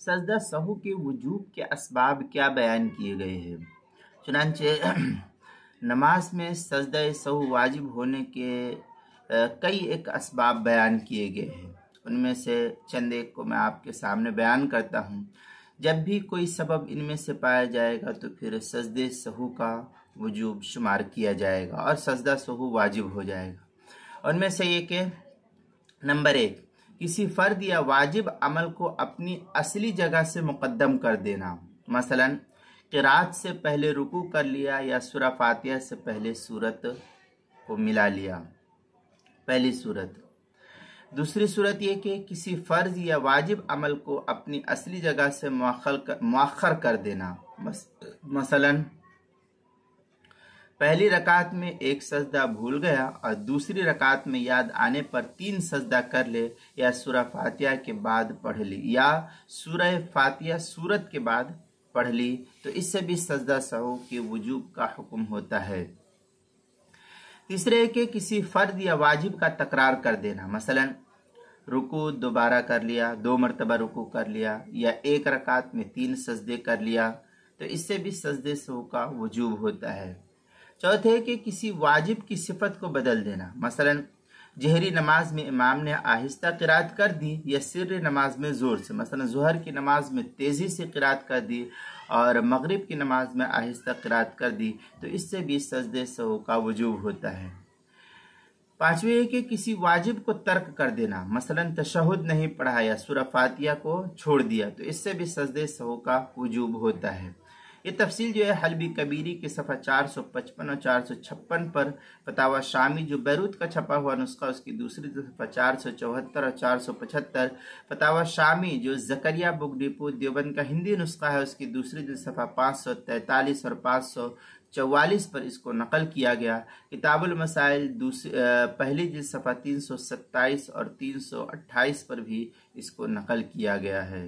सजदा सहू के वजूब के असबाब क्या बयान किए गए हैं। चुनांचे नमाज में सजदा सहू वाजिब होने के कई एक असबाब बयान किए गए हैं। उनमें से चंद एक को मैं आपके सामने बयान करता हूँ। जब भी कोई सबब इनमें से पाया जाएगा तो फिर सजदे सहू का वजूब शुमार किया जाएगा और सजदा सहू वाजिब हो जाएगा। उनमें से ये कि नंबर 1, किसी फ़र्द या वाजिब अमल को अपनी असली जगह से मुक़द्दम कर देना। मसलन क़िराअत से पहले रुकू कर लिया या सूरा फातिहा से पहले सूरत को मिला लिया, पहली सूरत। दूसरी सूरत ये कि किसी फ़र्ज या वाजिब अमल को अपनी असली जगह से मुअख्खर कर देना। मसलन पहली रकात में एक सजदा भूल गया और दूसरी रकात में याद आने पर 3 सजदा कर ले, या सूरा फातिहा के बाद पढ़ ली, या सूरा फातिहा सूरत के बाद पढ़ ली, तो इससे भी सजदा सहू के वजूब का हुक्म होता है। तीसरे के किसी फर्द या वाजिब का तकरार कर देना। मसलन रुकू दोबारा कर लिया, 2 मरतबा रुकू कर लिया, या एक रकात में 3 सजदे कर लिया, तो इससे भी सजदे सहू का वजूब होता है। चौथे कि किसी वाजिब की सिफत को बदल देना। मसलन जहरी नमाज में इमाम ने आहिस्ता क़िराअत कर दी या सिर्र नमाज में ज़ोर से, मसलन ज़ोहर की नमाज में तेज़ी से क़िराअत कर दी और मगरिब की नमाज में आहिस्ता क़िराअत कर दी, तो इससे भी सजदे सहू का वजूब होता है। पांचवें है कि किसी वाजिब को तर्क कर देना। मसलन तशहुद नहीं पढ़ा या सूरा फातिहा को छोड़ दिया, तो इससे भी सजदे सहू का वजूब होता है। ये तफसील जो है हल्बी कबीरी के सफ़ा 455 और 456 पर, फतावा शामी जो बैरूत का छपा हुआ नुस्खा उसकी दूसरी सफ़ा 474 और 475, फतावा शामी जो ज़करिया बुक डिपो देवबंद का हिंदी नुस्खा है उसकी दूसरी सफ़ा 543 और 544 पर इसको नकल किया गया। किताबुल मसाइल पहली जिल्द सफ़ा 327 और 328 पर भी इसको नकल किया गया है।